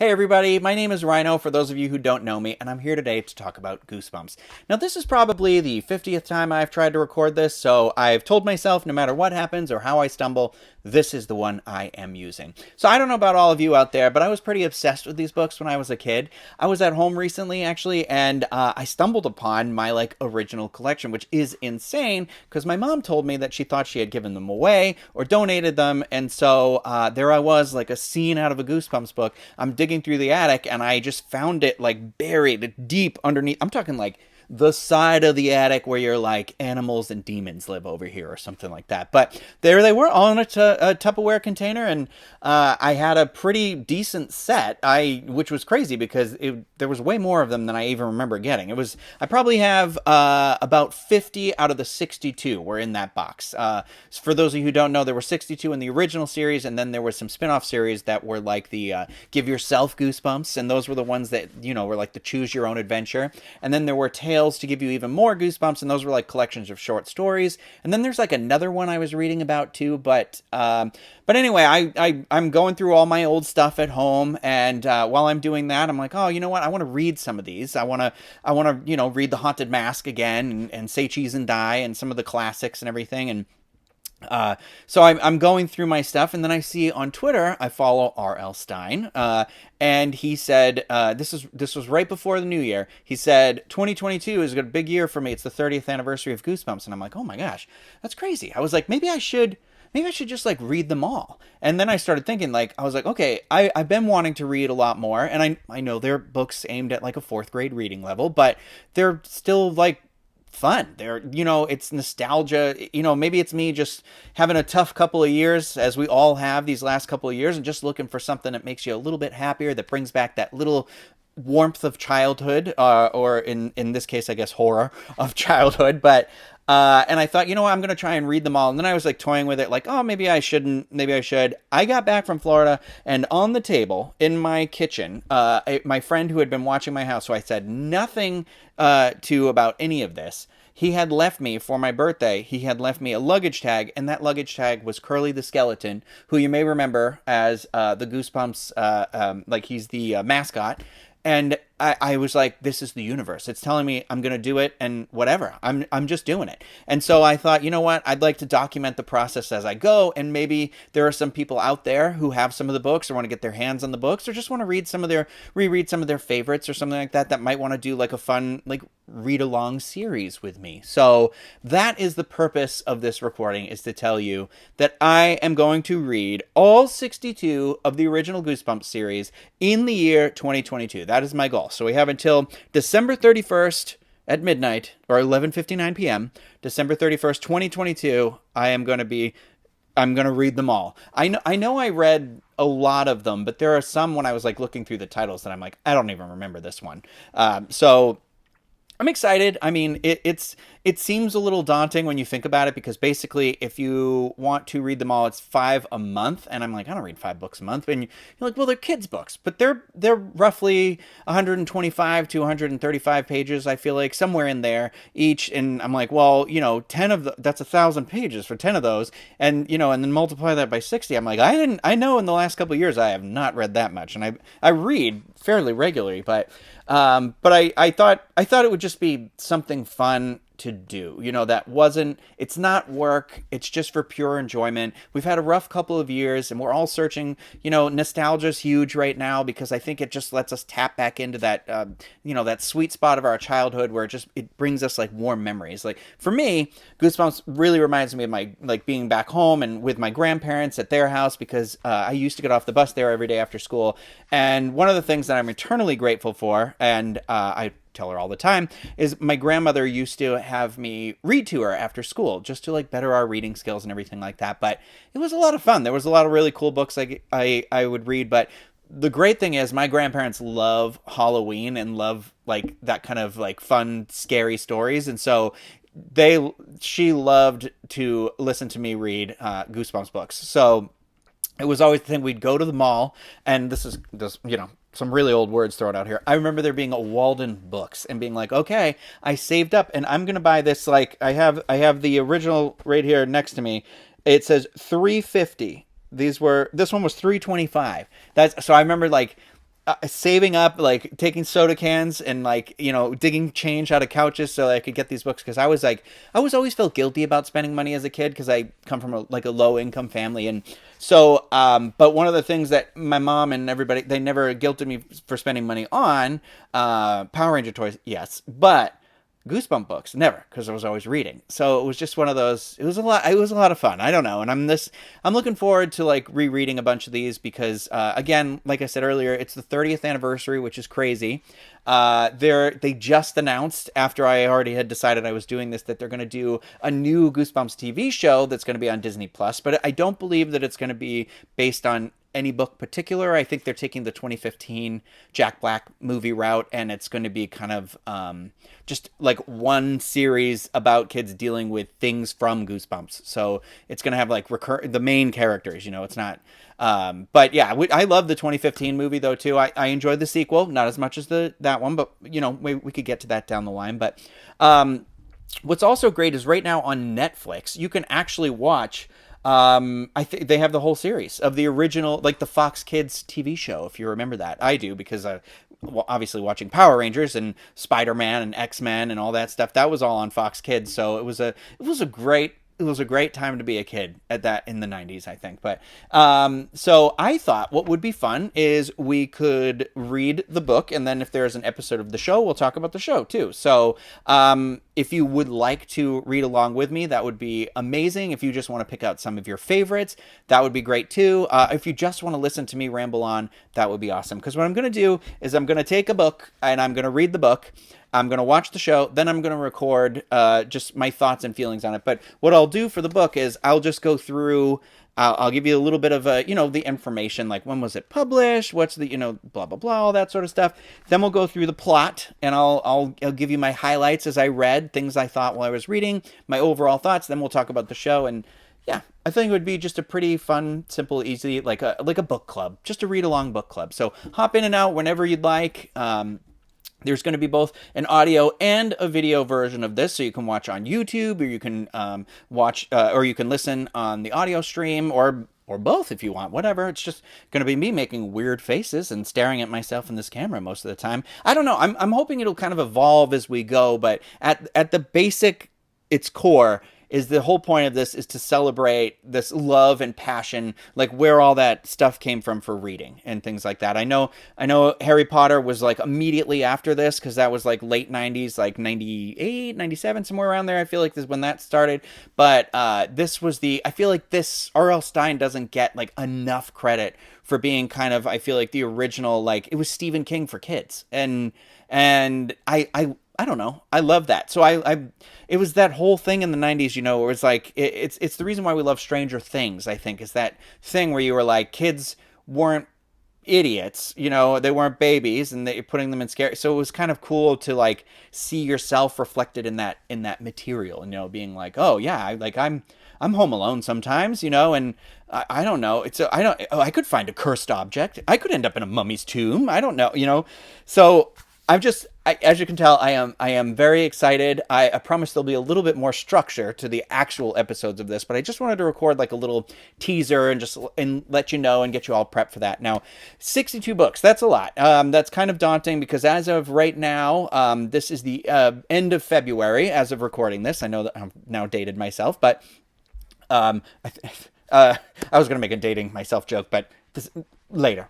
Hey everybody, my name is Ryno, for those of you who don't know me, and I'm here today to talk about Goosebumps. Now this is probably the 50th time I've tried to record this, so I've told myself no matter what happens or how I stumble, this is the one I am using. So I don't know about all of you out there, but I was pretty obsessed with these books when I was a kid. I was at home recently actually, and I stumbled upon my original collection, which is insane because my mom told me that she thought she had given them away or donated them, and so there I was, like a scene out of a Goosebumps book. I'm digging through the attic and I just found it buried deep underneath. I'm talking the side of the attic where your animals and demons live over here or something like that. But there they were, all in a Tupperware container, and I had a pretty decent set. Which was crazy because there was way more of them than I even remember getting. I probably have about 50 out of the 62 were in that box. For those of you who don't know, there were 62 in the original series, and then there were some spin-off series that were like the Give Yourself Goosebumps, and those were the ones that were like the Choose Your Own Adventure. And then there were Tales to give you even more goosebumps, and those were like collections of short stories. And then there's like another one I was reading about too, but anyway, I'm going through all my old stuff at home, and while I'm doing that, I'm like, oh, you know what? I want to read some of these. I want to read The Haunted Mask again, and Say Cheese and Die, and some of the classics and everything. And so I'm going through my stuff, and then I see on Twitter, I follow R.L. Stine, and he said, this was right before the new year. He said, 2022 is a big year for me. It's the 30th anniversary of Goosebumps. And I'm like, oh my gosh, that's crazy. I was like, maybe I should just read them all. And then I started thinking, I was like, okay, I've been wanting to read a lot more. And I know they're books aimed at a fourth grade reading level, but they're still fun. It's nostalgia. Maybe it's me just having a tough couple of years, as we all have these last couple of years, and just looking for something that makes you a little bit happier, that brings back that little warmth of childhood, or in this case, I guess, horror of childhood. But and I thought, I'm going to try and read them all. And then I was toying with it, oh, maybe I shouldn't, maybe I should. I got back from Florida, and on the table in my kitchen, my friend who had been watching my house, so I said nothing to about any of this. He had left me for my birthday. He had left me a luggage tag, and that luggage tag was Curly the Skeleton, who you may remember as the Goosebumps, he's the mascot. And I was like, this is the universe. It's telling me I'm going to do it, and whatever. I'm just doing it. And so I thought, you know what? I'd like to document the process as I go, and maybe there are some people out there who have some of the books or want to get their hands on the books, or just want to reread some of their favorites or something like that might want to do a fun read along series with me. So that is the purpose of this recording, is to tell you that I am going to read all 62 of the original Goosebumps series in the year 2022. That is my goal. So we have until December 31st at midnight, or 11:59 p.m. December 31st, 2022. I'm going to read them all. I know I read a lot of them, but there are some when I was looking through the titles that I'm like, I don't even remember this one. So I'm excited. I mean, it seems a little daunting when you think about it, because basically, if you want to read them all, it's 5 a month, and I'm like, I don't read 5 books a month. And you're like, well, they're kids' books, but they're roughly 125 to 135 pages. I feel like somewhere in there each, and I'm like, well, 10 of that's 1,000 pages for 10 of those, and and then multiply that by 60. I'm like, I know in the last couple of years I have not read that much, and I read fairly regularly, but I thought it would just be something fun to do. It's not work. It's just for pure enjoyment. We've had a rough couple of years, and we're all searching. Nostalgia's huge right now, because I think it just lets us tap back into that, that sweet spot of our childhood where it brings us warm memories. For me, Goosebumps really reminds me of my, being back home and with my grandparents at their house, because I used to get off the bus there every day after school. And one of the things that I'm eternally grateful for, and I tell her all the time, is my grandmother used to have me read to her after school, just to better our reading skills and everything like that. But it was a lot of fun. There was a lot of really cool books I would read. But the great thing is, my grandparents love Halloween and love that kind of fun, scary stories, and so she loved to listen to me read Goosebumps books. So it was always the thing. We'd go to the mall, and this is some really old words thrown out here. I remember there being a Walden Books, and being like, okay, I saved up, and I'm gonna buy this. I have the original right here next to me. It says $3.50. This one was $3.25. So I remember saving up, like taking soda cans and like, digging change out of couches so I could get these books. Cause I was always felt guilty about spending money as a kid. Cause I come from a low income family. And so, but one of the things that my mom and everybody, they never guilted me for spending money on, Power Ranger toys. Yes. But Goosebump books, never, because I was always reading. So it was just one of those. It was a lot. It was a lot of fun. I don't know, and I'm looking forward to like rereading a bunch of these because, again, like I said earlier, it's the 30th anniversary, which is crazy. They just announced after I already had decided I was doing this that they're going to do a new Goosebumps TV show that's going to be on Disney Plus, but I don't believe that it's going to be based on any book particular. I think they're taking the 2015 Jack Black movie route, and it's going to be kind of just like one series about kids dealing with things from Goosebumps. So it's going to have like the main characters. It's not. But yeah, I love the 2015 movie though too. I enjoyed the sequel, not as much as that one, but we could get to that down the line. But what's also great is right now on Netflix you can actually watch. I think they have the whole series of the original, like the Fox Kids TV show, if you remember that. I do, because obviously watching Power Rangers and Spider-Man and X-Men and all that stuff, that was all on Fox Kids. So it was a great time to be a kid in the 90s, I think. But so I thought what would be fun is we could read the book, and then if there's an episode of the show, we'll talk about the show too. So if you would like to read along with me, that would be amazing. If you just want to pick out some of your favorites, that would be great too. If you just want to listen to me ramble on, that would be awesome. Because what I'm going to do is I'm going to take a book and I'm going to read the book. I'm going to watch the show, then I'm going to record just my thoughts and feelings on it. But what I'll do for the book is I'll just go through, I'll give you a little bit of, the information, like when was it published, what's the, blah, blah, blah, all that sort of stuff. Then we'll go through the plot, and I'll give you my highlights as I read, things I thought while I was reading, my overall thoughts. Then we'll talk about the show, and yeah, I think it would be just a pretty fun, simple, easy, like a book club, just a read-along book club. So hop in and out whenever you'd like. There's going to be both an audio and a video version of this, so you can watch on YouTube, or you can watch, or you can listen on the audio stream, or both if you want. Whatever. It's just going to be me making weird faces and staring at myself in this camera most of the time. I don't know. I'm hoping it'll kind of evolve as we go, but at the basic, its core, is the whole point of this is to celebrate this love and passion, like where all that stuff came from for reading and things like that. I know Harry Potter was like immediately after this, because that was like late 90s, like 98, 97, somewhere around there. I feel like this is when that started. But this was I feel like this, R.L. Stine doesn't get like enough credit for being kind of, I feel like the original, like it was Stephen King for kids. And I don't know. I love that. So it was that whole thing in the 90s, where it's like, it's the reason why we love Stranger Things, I think, is that thing where you were like, kids weren't idiots, they weren't babies, and they're putting them in scary. So it was kind of cool to like see yourself reflected in that material, being like, oh yeah, I'm home alone sometimes, and I don't know. I could find a cursed object. I could end up in a mummy's tomb. I don't know, So as you can tell, I am very excited. I promise there'll be a little bit more structure to the actual episodes of this, but I just wanted to record like a little teaser and let you know and get you all prepped for that. Now, 62 books, that's a lot. That's kind of daunting because as of right now, this is the end of February as of recording this. I know that I've now dated myself, but I was going to make a dating myself joke, but later.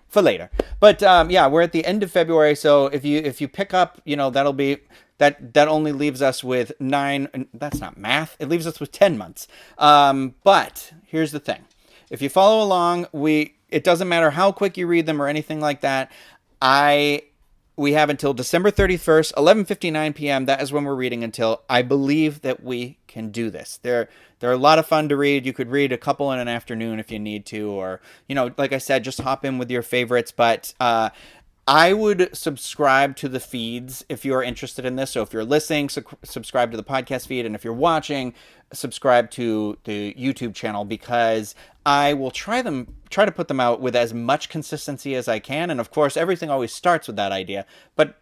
But yeah, we're at the end of February, so if you pick up, that'll be that only leaves us with 9. That's not math. It leaves us with 10 months. But here's the thing: if you follow along, it doesn't matter how quick you read them or anything like that. We have until December 31st, 11:59 p.m. That is when we're reading until. I believe that we can do this. They're a lot of fun to read. You could read a couple in an afternoon if you need to, or, like I said, just hop in with your favorites. But I would subscribe to the feeds if you're interested in this. So if you're listening, subscribe to the podcast feed. And if you're watching, subscribe to the YouTube channel, because I will try to put them out with as much consistency as I can. And of course, everything always starts with that idea. But,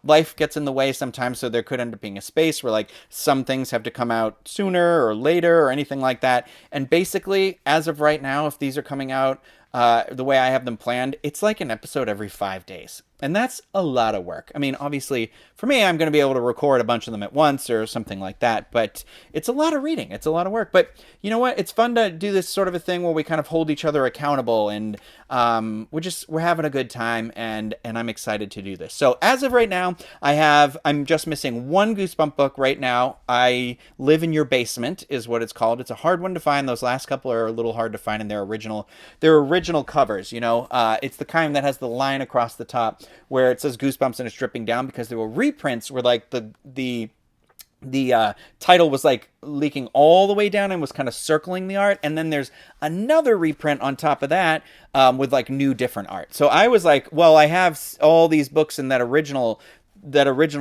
life gets in the way sometimes. So there could end up being a space where like some things have to come out sooner or later or anything like that. And basically, as of right now, if these are coming out the way I have them planned, it's like an episode every 5 days. And that's a lot of work. I mean, obviously, for me, I'm going to be able to record a bunch of them at once or something like that. But it's a lot of reading. It's a lot of work. But you know what? It's fun to do this sort of a thing where we kind of hold each other accountable, and we're having a good time, and I'm excited to do this. So as of right now, I'm just missing one Goosebump book right now. I Live in Your Basement is what it's called. It's a hard one to find. Those last couple are a little hard to find in their original covers. It's the kind that has the line across the top where it says Goosebumps and it's dripping down, because there were reprints where like the title was like leaking all the way down and was kind of circling the art, and then there's another reprint on top of that with like new different art. So I was like, well, I have all these books in that original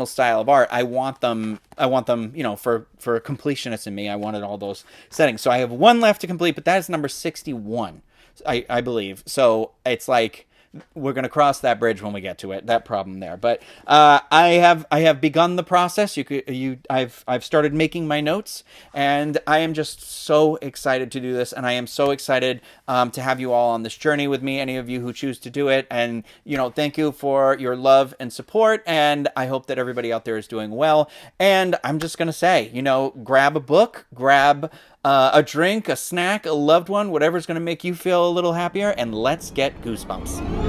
style of art. I want them, for completionists in me, I wanted all those settings. So I have one left to complete, but that is number 61, I believe. So it's like, we're going to cross that bridge when we get to it, that problem there. But I have begun the process. I've started making my notes, and I am just so excited to do this, and I am so excited to have you all on this journey with me, any of you who choose to do it. And thank you for your love and support, and I hope that everybody out there is doing well. And I'm just going to say, grab a book, grab a drink, a snack, a loved one, whatever's going to make you feel a little happier, and let's get Goosebumps.